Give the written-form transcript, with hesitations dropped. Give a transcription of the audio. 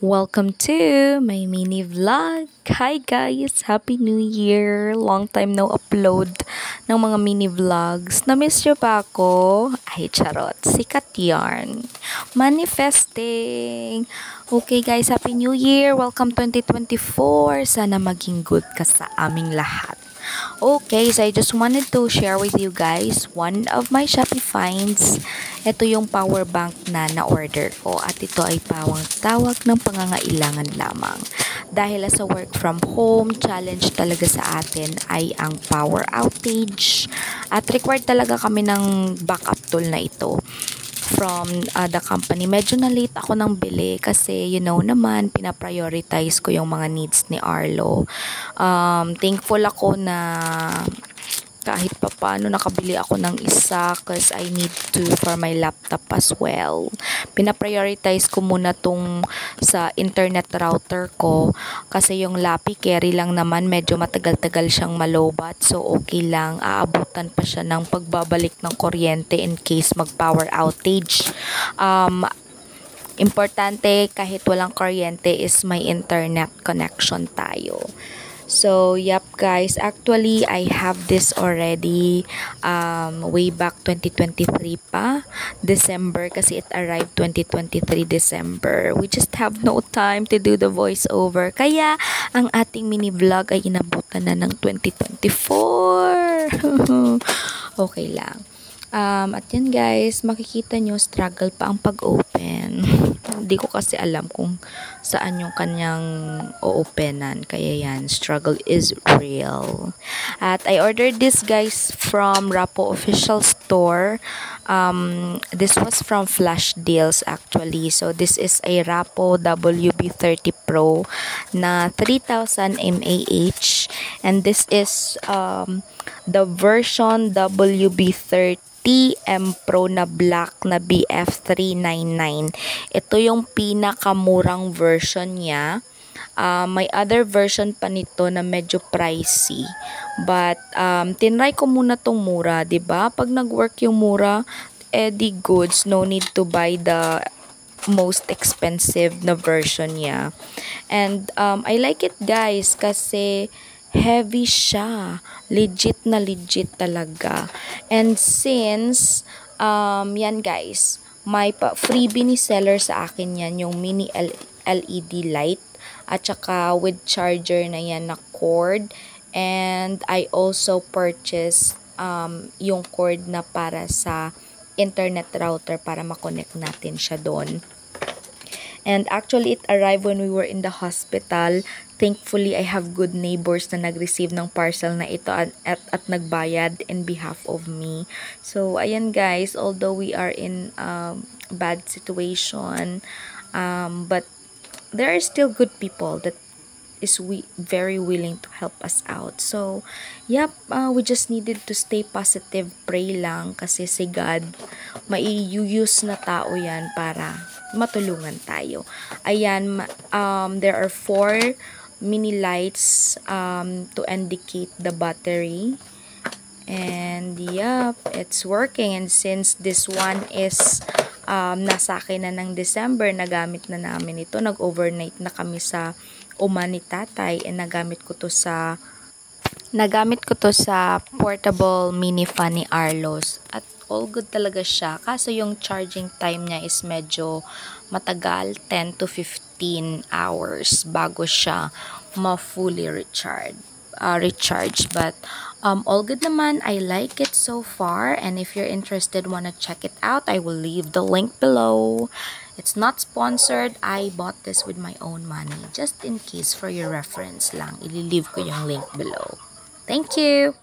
Welcome to my mini vlog. Hi guys! Happy New Year! Long time no upload ng mga mini vlogs. Na-miss nyo ba ako? Ay, charot. Sikat yarn. Manifesting! Okay guys, Happy New Year! Welcome 2024! Sana maging good ka sa aming lahat. Okay, so I just wanted to share with you guys one of my Shopee finds. Ito yung power bank na na-order ko at ito ay tawag ng pangangailangan lamang. Dahil sa work from home, challenge talaga sa atin ay ang power outage at required talaga kami ng backup tool na ito from the company. Medyo na late ako ng bili kasi naman, pinaprioritize ko yung mga needs ni Arlo. Thankful ako na kahit papaano nakabili ako ng isa because I need to for my laptop as well. Pinaprioritize ko muna tong sa internet router ko kasi yung Lapi carry lang naman, medyo matagal-tagal siyang malobat, so okay lang, aabutan pa siya ng pagbabalik ng kuryente in case mag power outage. Importante kahit walang kuryente is may internet connection tayo. So, yep guys, actually I have this already way back 2023 pa, December, kasi it arrived 2023 December. We just have no time to do the voiceover. Kaya, ang ating mini vlog ay inabutan na ng 2024. Okay lang. At yan guys, makikita nyo, struggle pa ang pag-open. Hindi ko kasi alam kung saan yung kanyang o-openan. Kaya yan, struggle is real. At I ordered this guys from Rappo Official Store. This was from Flash Deals actually. So this is a Rappo WB30 Pro na 3000 mAh. And this is the version WB30 M Pro na black na BF399. Ito yung pinakamurang version niya. May other version pa nito na medyo pricey. But tinry ko muna tong mura, 'di ba? Pag nag-work yung mura, the goods, no need to buy the most expensive na version niya. And I like it guys kasi heavy siya. Legit na legit talaga. And since, yan guys, may freebie ni seller sa akin yan, yung mini LED light. At saka with charger na yan na cord. And I also purchased yung cord na para sa internet router para makonect natin siya doon. And actually, it arrived when we were in the hospital. Thankfully, I have good neighbors na nag-receive ng parcel na ito at nagbayad in behalf of me. So, ayan guys, although we are in bad situation, but there are still good people that is very willing to help us out. So, yep, we just needed to stay positive, pray lang, kasi si God, mai-use na tao yan para matulungan tayo. Ayan, there are 4 mini lights to indicate the battery. And yep, it's working. And since this one is nasa akin na ng December, nagamit na namin ito. Nag-overnight na kami sa Uma ni Tatay, and nagamit ko to sa portable mini fan ni Arlos. At all good talaga siya. Kaso yung charging time niya is medyo matagal, 10 to 15 hours bago siya ma-fully recharge. But all good naman. I like it so far, and if you're interested, wanna check it out, I will leave the link below. It's not sponsored. I bought this with my own money, just in case for your reference lang. Ililive ko yung link below. Thank you!